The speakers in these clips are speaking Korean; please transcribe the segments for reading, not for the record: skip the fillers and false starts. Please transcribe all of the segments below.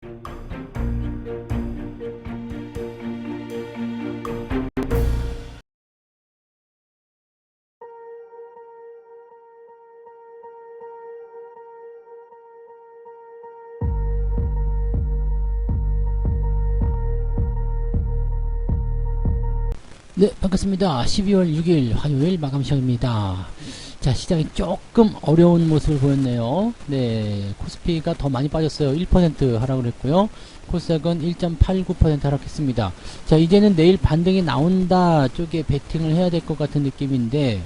네, 반갑습니다. 12월 6일 화요일 마감 시간입니다. 자, 시장이 조금 어려운 모습을 보였네요. 네, 코스피가 더 많이 빠졌어요. 1% 하락을 했고요. 코스닥은 1.89% 하락했습니다. 자, 이제는 내일 반등이 나온다 쪽에 베팅을 해야 될 것 같은 느낌인데,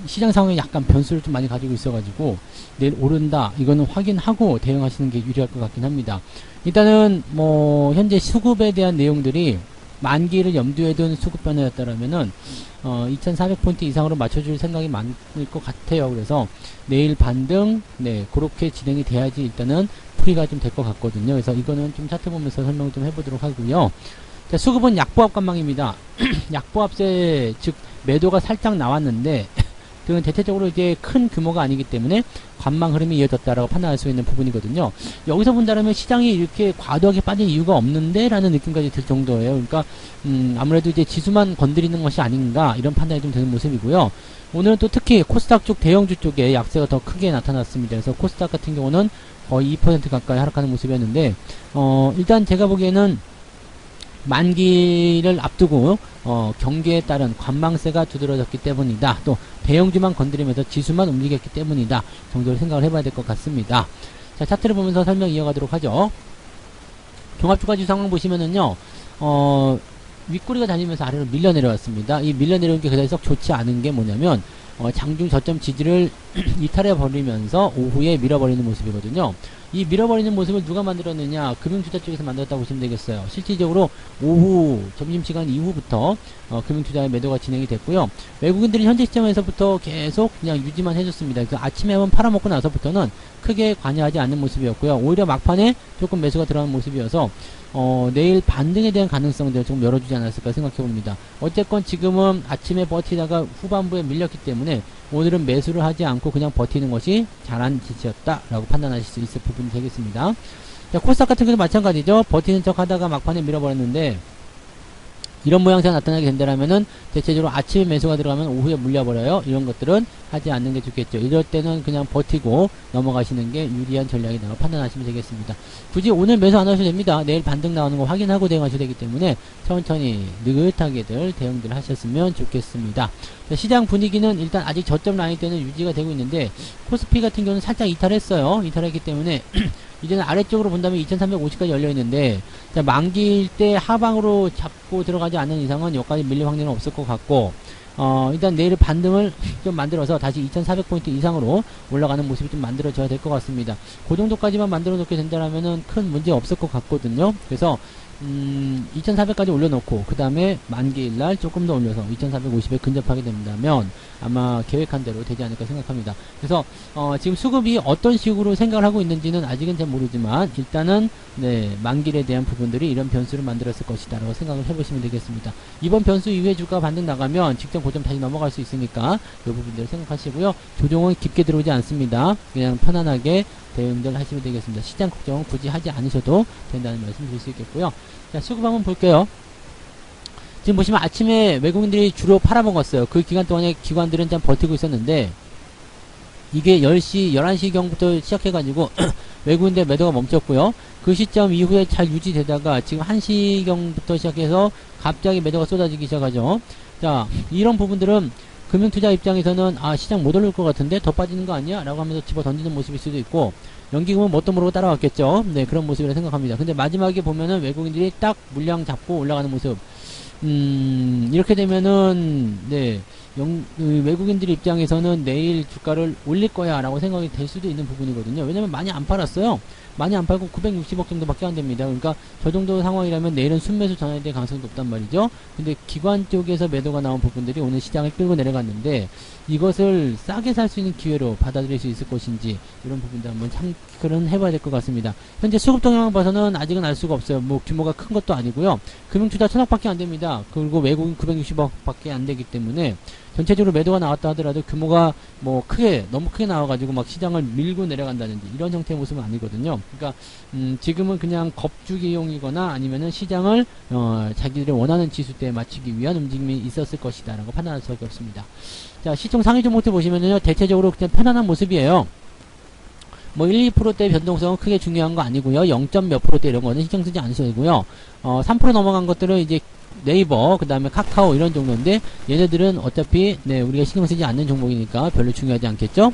시장 상황이 약간 변수를 좀 많이 가지고 있어가지고, 내일 오른다, 이거는 확인하고 대응하시는 게 유리할 것 같긴 합니다. 일단은, 현재 수급에 대한 내용들이 만기를 염두에 둔 수급 변화였다라면은 2400포인트 이상으로 맞춰줄 생각이 많을 것 같아요. 그래서 내일 반등, 네, 그렇게 진행이 돼야지 일단은 풀이가 좀 될 것 같거든요. 그래서 이거는 좀 차트 보면서 설명 좀 해보도록 하고요. 자, 수급은 약보합 관망입니다. 약보합세, 즉 매도가 살짝 나왔는데 그건 대체적으로 이제 큰 규모가 아니기 때문에 관망 흐름이 이어졌다라고 판단할 수 있는 부분이거든요. 여기서 본다면 시장이 이렇게 과도하게 빠진 이유가 없는데 라는 느낌까지 들 정도예요. 그러니까 아무래도 이제 지수만 건드리는 것이 아닌가 이런 판단이 좀 되는 모습이고요. 오늘은 또 특히 코스닥 쪽 대형주 쪽에 약세가 더 크게 나타났습니다. 그래서 코스닥 같은 경우는 거의 2% 가까이 하락하는 모습이었는데 일단 제가 보기에는 만기를 앞두고 경기에 따른 관망세가 두드러졌기 때문이다. 또 대형주만 건드리면서 지수만 움직였기 때문이다. 정도로 생각을 해봐야 될 것 같습니다. 자, 차트를 보면서 설명 이어가도록 하죠. 종합주가지수 상황 보시면은요, 윗꼬리가 다니면서 아래로 밀려 내려왔습니다. 이 밀려 내려온 게 그다지 썩 좋지 않은 게 뭐냐면 장중 저점 지지를 이탈해 버리면서 오후에 밀어버리는 모습이거든요. 이 밀어버리는 모습을 누가 만들었느냐? 금융투자 쪽에서 만들었다고 보시면 되겠어요. 실질적으로 오후 점심시간 이후부터 금융투자의 매도가 진행이 됐고요. 외국인들이 현재 시점에서부터 계속 그냥 유지만 해줬습니다. 그래서 아침에 한번 팔아먹고 나서부터는 크게 관여하지 않는 모습이었고요. 오히려 막판에 조금 매수가 들어가는 모습이어서 내일 반등에 대한 가능성들을 조금 열어주지 않았을까 생각해봅니다. 어쨌건 지금은 아침에 버티다가 후반부에 밀렸기 때문에 오늘은 매수를 하지 않고 그냥 버티는 것이 잘한 지시였다라고 판단하실 수 있을 부분이 되겠습니다. 자, 코스닥 같은 경우도 마찬가지죠. 버티는 척 하다가 막판에 밀어버렸는데 이런 모양새가 나타나게 된다면은 대체적으로 아침에 매수가 들어가면 오후에 물려버려요. 이런 것들은 하지 않는 게 좋겠죠. 이럴 때는 그냥 버티고 넘어가시는 게 유리한 전략이라고 판단하시면 되겠습니다. 굳이 오늘 매수 안 하셔도 됩니다. 내일 반등 나오는 거 확인하고 대응하셔도 되기 때문에 천천히 느긋하게들 대응들 하셨으면 좋겠습니다. 자, 시장 분위기는 일단 아직 저점 라인 때는 유지가 되고 있는데 코스피 같은 경우는 살짝 이탈했어요. 이탈했기 때문에 이제는 아래쪽으로 본다면 2350까지 열려있는데 자, 만기일 때 하방으로 잡고 들어가지 않는 이상은 여기까지 밀릴 확률은 없을 것 같고 일단 내일 반등을 좀 만들어서 다시 2400포인트 이상으로 올라가는 모습이 좀 만들어져야 될 것 같습니다. 그 정도까지만 만들어 놓게 된다면은 큰 문제 없을 것 같거든요. 그래서 2400까지 올려놓고 그 다음에 만기일날 조금 더 올려서 2450에 근접하게 된다면 아마 계획한 대로 되지 않을까 생각합니다. 그래서 지금 수급이 어떤 식으로 생각을 하고 있는지는 아직은 잘 모르지만 일단은 네, 만기일에 대한 부분들이 이런 변수를 만들었을 것이다 라고 생각을 해보시면 되겠습니다. 이번 변수 이후에 주가 반등 나가면 직전 고점 다시 넘어갈 수 있으니까 이 부분들을 생각하시고요. 조정은 깊게 들어오지 않습니다. 그냥 편안하게 대응들 하시면 되겠습니다. 시장 걱정은 굳이 하지 않으셔도 된다는 말씀 드릴 수 있겠고요. 자, 수급 한번 볼게요. 지금 보시면 아침에 외국인들이 주로 팔아먹었어요. 그 기간 동안에 기관들은 좀 버티고 있었는데 이게 10시, 11시경부터 시작해가지고 외국인들 매도가 멈췄고요. 그 시점 이후에 잘 유지되다가 지금 1시경부터 시작해서 갑자기 매도가 쏟아지기 시작하죠. 자, 이런 부분들은 금융투자 입장에서는 시장 못 오를 것 같은데 더 빠지는 거 아니야? 라고 하면서 집어 던지는 모습일 수도 있고 연기금은 뭣도 모르고 따라왔겠죠. 네, 그런 모습이라 생각합니다. 근데 마지막에 보면은 외국인들이 딱 물량 잡고 올라가는 모습 이렇게 되면은 네, 외국인들 입장에서는 내일 주가를 올릴 거야 라고 생각이 될 수도 있는 부분이거든요. 왜냐면 많이 안 팔았어요. 많이 안 팔고 960억 정도밖에 안 됩니다. 그러니까 저 정도 상황이라면 내일은 순매수 전환에 대한 가능성이 높단 말이죠. 근데 기관 쪽에서 매도가 나온 부분들이 오늘 시장을 끌고 내려갔는데 이것을 싸게 살 수 있는 기회로 받아들일 수 있을 것인지 이런 부분도 한번 참고는 해봐야 될 것 같습니다. 현재 수급 동향을 봐서는 아직은 알 수가 없어요. 뭐 규모가 큰 것도 아니고요. 금융투자 1000억밖에 안 됩니다. 그리고 외국인 960억밖에 안 되기 때문에 전체적으로 매도가 나왔다 하더라도 규모가 뭐 너무 크게 나와가지고 막 시장을 밀고 내려간다든지 이런 형태의 모습은 아니거든요. 그러니까 지금은 그냥 겁주기용이거나 아니면은 시장을 자기들이 원하는 지수대에 맞추기 위한 움직임이 있었을 것이다라고 판단할 수밖에 없습니다. 자, 시총 상위 종목들 보시면은요, 대체적으로 그냥 편안한 모습이에요. 뭐 1, 2%대 변동성은 크게 중요한 거 아니고요. 0점 몇 %대 이런 거는 신경 쓰지 않으셔도 되고요. 3% 넘어간 것들은 이제 네이버, 그 다음에 카카오 이런 정도인데 얘네들은 어차피 우리가 신경 쓰지 않는 종목이니까 별로 중요하지 않겠죠.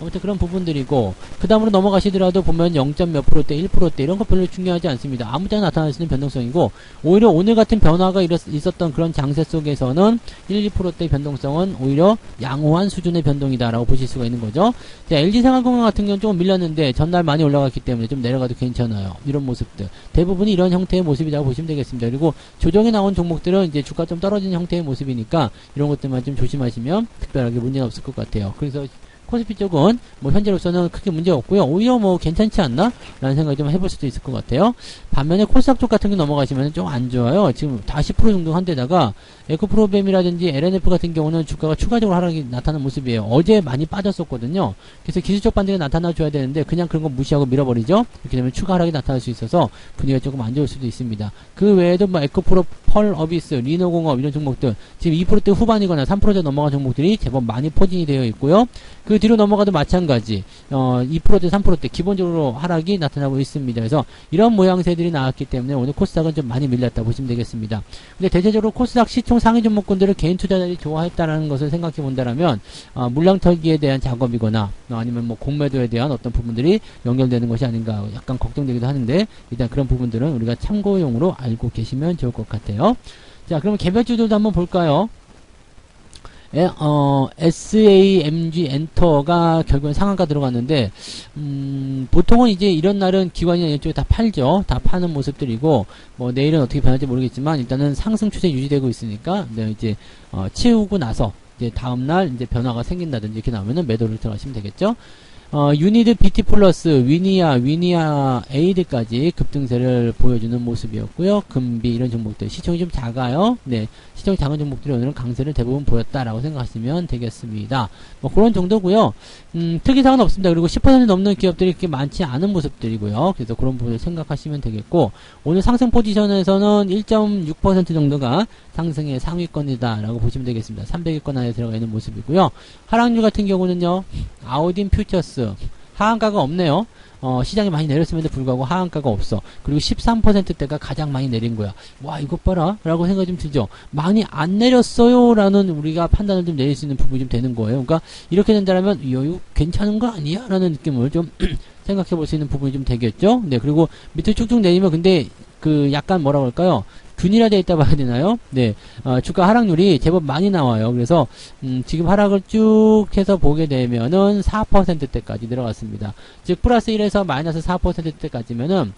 아무튼 그런 부분들이고, 그 다음으로 넘어가시더라도 보면 0점 몇 %대, 1%대 이런 거 별로 중요하지 않습니다. 아무 때나 나타날 수 있는 변동성이고, 오히려 오늘 같은 변화가 있었던 그런 장세 속에서는 1, 2%대 변동성은 오히려 양호한 수준의 변동이다라고 보실 수가 있는 거죠. 자, LG생활건강 같은 경우는 조금 밀렸는데 전날 많이 올라갔기 때문에 좀 내려가도 괜찮아요. 이런 모습들 대부분이 이런 형태의 모습이라고 보시면 되겠습니다. 그리고 조정이 나온 종목들은 이제 주가 좀 떨어지는 형태의 모습이니까 이런 것들만 좀 조심하시면 특별하게 문제는 없을 것 같아요. 그래서 코스피 쪽은 뭐 현재로서는 크게 문제가 없고요. 오히려 뭐 괜찮지 않나? 라는 생각을 좀 해볼 수도 있을 것 같아요. 반면에 코스닥 쪽 같은 게 넘어가시면 좀 안 좋아요. 지금 다 10% 정도 한 데다가 에코프로뱀이라든지 LNF 같은 경우는 주가가 추가적으로 하락이 나타나는 모습이에요. 어제 많이 빠졌었거든요. 그래서 기술적 반등이 나타나줘야 되는데 그냥 그런 거 무시하고 밀어버리죠. 이렇게 되면 추가 하락이 나타날 수 있어서 분위기가 조금 안 좋을 수도 있습니다. 그 외에도 뭐 에코프로, 펄, 어비스, 리노공업 이런 종목들 지금 2%대 후반이거나 3%대 넘어간 종목들이 제법 많이 포진이 되어 있고요. 그 뒤로 넘어가도 마찬가지 2%대 3%대 기본적으로 하락이 나타나고 있습니다. 그래서 이런 모양새들이 나왔기 때문에 오늘 코스닥은 좀 많이 밀렸다 보시면 되겠습니다. 근데 대체적으로 코스닥 시총 상위 종목군들을 개인 투자자들이 좋아했다라는 것을 생각해 본다라면 물량 털기에 대한 작업이거나 아니면 뭐 공매도에 대한 어떤 부분들이 연결되는 것이 아닌가 약간 걱정되기도 하는데 일단 그런 부분들은 우리가 참고용으로 알고 계시면 좋을 것 같아요. 자, 그럼 개별주들도 한번 볼까요? SAMG 엔터가 결국엔 상한가 들어갔는데, 보통은 이제 이런 날은 기관이나 이쪽에 다 팔죠. 다 파는 모습들이고, 뭐 내일은 어떻게 변할지 모르겠지만, 일단은 상승 추세 유지되고 있으니까, 이제, 치우고 나서, 이제 다음날 이제 변화가 생긴다든지 이렇게 나오면은 매도를 들어가시면 되겠죠. 유니드 BT 플러스, 위니아 에이드까지 급등세를 보여주는 모습이었고요. 금비 이런 종목들 시총이 좀 작아요. 시총이 작은 종목들이 오늘은 강세를 대부분 보였다라고 생각하시면 되겠습니다. 뭐 그런 정도고요. 특이사항은 없습니다. 그리고 10% 넘는 기업들이 그렇게 많지 않은 모습들이고요. 그래서 그런 부분을 생각하시면 되겠고, 오늘 상승 포지션에서는 1.6% 정도가 상승의 상위권이다라고 보시면 되겠습니다. 300위권 안에 들어가 있는 모습이고요. 하락률 같은 경우는요, 아우딘 퓨처스 하한가가 없네요. 시장이 많이 내렸음에도 불구하고 하한가가 없어. 그리고 13%대가 가장 많이 내린 거야. 와, 이것 봐라 라고 생각이 좀 들죠. 많이 안 내렸어요 라는 우리가 판단을 좀 내릴 수 있는 부분이 좀 되는 거예요. 그러니까 이렇게 된다면 이거 괜찮은 거 아니야? 라는 느낌을 좀 생각해 볼 수 있는 부분이 좀 되겠죠. 그리고 밑에 쭉쭉 내리면 근데 그 약간 뭐라고 할까요? 균일화되어 있다 봐야 되나요? 주가 하락률이 제법 많이 나와요. 그래서 지금 하락을 쭉 해서 보게 되면은 4%대까지 내려갔습니다. 즉 플러스 1에서 마이너스 4%대까지면은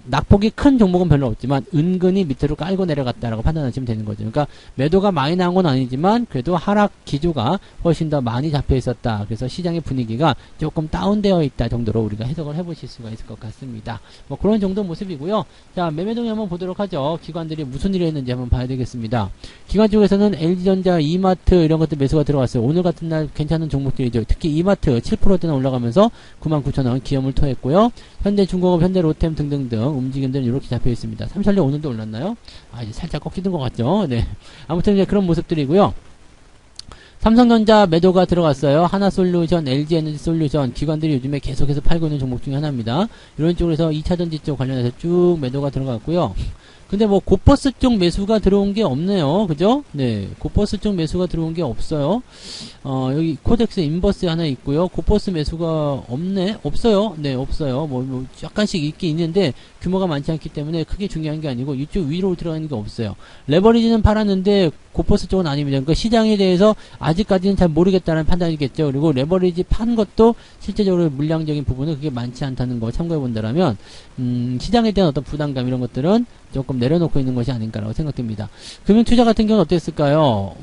낙폭이 큰 종목은 별로 없지만 은근히 밑으로 깔고 내려갔다라고 판단하시면 되는 거죠. 그러니까 매도가 많이 나온 건 아니지만 그래도 하락 기조가 훨씬 더 많이 잡혀 있었다. 그래서 시장의 분위기가 조금 다운되어 있다 정도로 우리가 해석을 해보실 수가 있을 것 같습니다. 뭐 그런 정도 모습이고요. 자, 매매동이 한번 보도록 하죠. 기관들이 무슨 일을 했는지 한번 봐야 되겠습니다. 기관 쪽에서는 LG전자, 이마트 이런 것들 매수가 들어갔어요. 오늘 같은 날 괜찮은 종목들이죠. 특히 이마트 7%대나 올라가면서 99,000원 기염을 토했고요. 현대중공업, 현대로템 등등등 움직임들은 이렇게 잡혀 있습니다. 삼성전자 오늘도 올랐나요? 이제 살짝 꺾이는 것 같죠. 아무튼 이제 그런 모습들이고요. 삼성전자 매도가 들어갔어요. 하나솔루션, LG에너지솔루션 기관들이 요즘에 계속해서 팔고 있는 종목 중에 하나입니다. 이런 쪽에서 2차전지 쪽 관련해서 쭉 매도가 들어갔고요. 근데 뭐 고퍼스 쪽 매수가 들어온 게 없네요. 그죠? 고퍼스 쪽 매수가 들어온 게 없어요. 여기 코덱스 인버스 하나 있고요. 고퍼스 매수가 없어요. 없어요. 뭐 약간씩 있긴 있는데 규모가 많지 않기 때문에 크게 중요한 게 아니고 이쪽 위로 들어가는 게 없어요. 레버리지는 팔았는데 고퍼스 쪽은 아닙니다. 그러니까 시장에 대해서 아직까지는 잘 모르겠다는 판단이겠죠. 그리고 레버리지 판 것도 실제적으로 물량적인 부분은 그게 많지 않다는 거 참고해 본다라면 시장에 대한 어떤 부담감 이런 것들은 조금 내려놓고 있는 것이 아닌가라고 생각됩니다. 금융투자 같은 경우는 어땠을까요?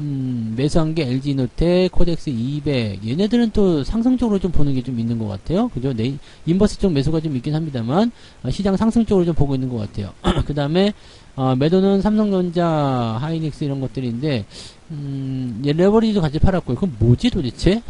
매수한 게 LG노텍, 코덱스 200 얘네들은 또 상승적으로 좀 보는 게 좀 있는 것 같아요. 그죠? 인버스 쪽 매수가 좀 있긴 합니다만 시장 상승적으로 좀 보고 있는 것 같아요. 그 다음에 매도는 삼성전자, 하이닉스 이런 것들인데 레버리지도 같이 팔았고요. 그럼 뭐지 도대체?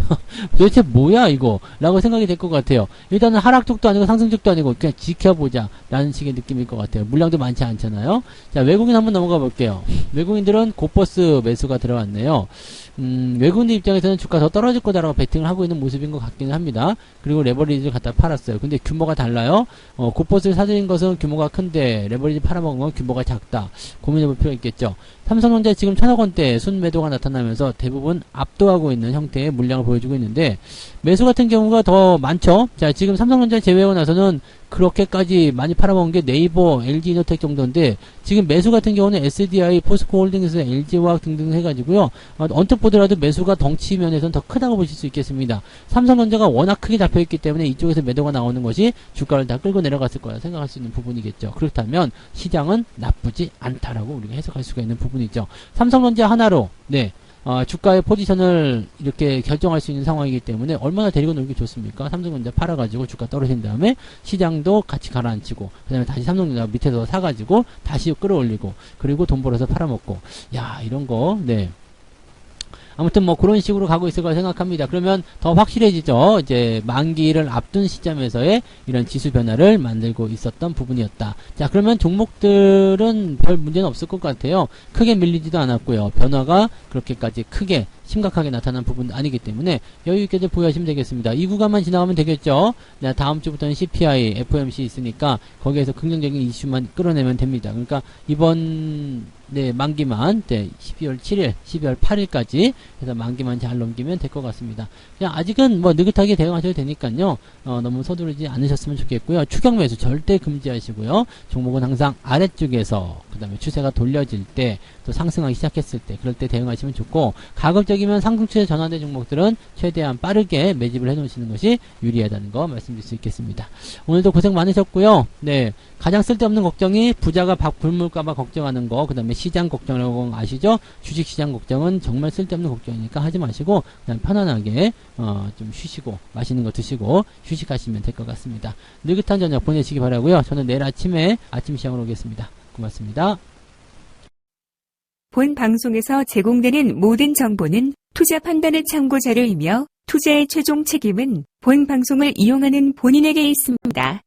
도대체 뭐야 이거? 라고 생각이 될 것 같아요. 일단은 하락 쪽도 아니고 상승 쪽도 아니고 그냥 지켜보자 라는 식의 느낌일 것 같아요. 물량도 많지 않잖아요. 자, 외국인 한번 넘어가 볼게요. 외국인들은 곧버스 매수가 들어왔네요. 외국인들 입장에서는 주가 더 떨어질 거다라고 베팅을 하고 있는 모습인 것 같기는 합니다. 그리고 레버리지를 갖다 팔았어요. 근데 규모가 달라요. 곧버스를 사들인 것은 규모가 큰데 레버리지 팔아먹은 건 규모가 작다. 고민해볼 필요가 있겠죠. 삼성전자 지금 1,000억원대 순매도가 나타나면서 대부분 압도하고 있는 형태의 물량을 보여주고 있는데 매수 같은 경우가 더 많죠. 자, 지금 삼성전자 제외하고 나서는 그렇게까지 많이 팔아먹은 게 네이버, LG이노텍 정도인데 지금 매수 같은 경우는 SDI, 포스코홀딩스, LG화학 등등 해가지고요. 언뜻 보더라도 매수가 덩치 면에서는 더 크다고 보실 수 있겠습니다. 삼성전자가 워낙 크게 잡혀있기 때문에 이쪽에서 매도가 나오는 것이 주가를 다 끌고 내려갔을 거라 생각할 수 있는 부분이겠죠. 그렇다면 시장은 나쁘지 않다라고 우리가 해석할 수가 있는 부분이죠. 삼성전자 하나로 주가의 포지션을 이렇게 결정할 수 있는 상황이기 때문에 얼마나 데리고 놀기 좋습니까? 삼성전자 팔아가지고 주가 떨어진 다음에 시장도 같이 가라앉히고 그 다음에 다시 삼성전자 밑에서 사가지고 다시 끌어올리고 그리고 돈 벌어서 팔아먹고 야 이런 거 아무튼 뭐 그런 식으로 가고 있을 거라 생각합니다. 그러면 더 확실해지죠. 이제 만기를 앞둔 시점에서의 이런 지수 변화를 만들고 있었던 부분이었다. 자, 그러면 종목들은 별 문제는 없을 것 같아요. 크게 밀리지도 않았고요. 변화가 그렇게까지 크게 심각하게 나타난 부분 아니기 때문에 여유있게 보유하시면 되겠습니다. 이 구간만 지나가면 되겠죠. 네, 다음 주부터는 CPI, FOMC 있으니까 거기에서 긍정적인 이슈만 끌어내면 됩니다. 그러니까 이번 만기만 12월 7일, 12월 8일까지 해서 만기만 잘 넘기면 될 것 같습니다. 그냥 아직은 뭐 느긋하게 대응하셔도 되니까요. 너무 서두르지 않으셨으면 좋겠고요. 추격 매수 절대 금지하시고요. 종목은 항상 아래쪽에서 그 다음에 추세가 돌려질 때 또 상승하기 시작했을 때 그럴 때 대응하시면 좋고 가급적이면 상승 추세 전환된 종목들은 최대한 빠르게 매집을 해 놓으시는 것이 유리하다는 거 말씀드릴 수 있겠습니다. 오늘도 고생 많으셨고요. 가장 쓸데없는 걱정이 부자가 밥 굶을까봐 걱정하는 거, 그 다음에 시장 걱정이라고 아시죠? 주식시장 걱정은 정말 쓸데없는 걱정이니까 하지 마시고 그냥 편안하게 좀 쉬시고 맛있는 거 드시고 휴식하시면 될 것 같습니다. 느긋한 저녁 보내시기 바라고요. 저는 내일 아침에 아침 시장으로 오겠습니다. 고맙습니다. 본 방송에서 제공되는 모든 정보는 투자 판단의 참고 자료이며 투자의 최종 책임은 본 방송을 이용하는 본인에게 있습니다.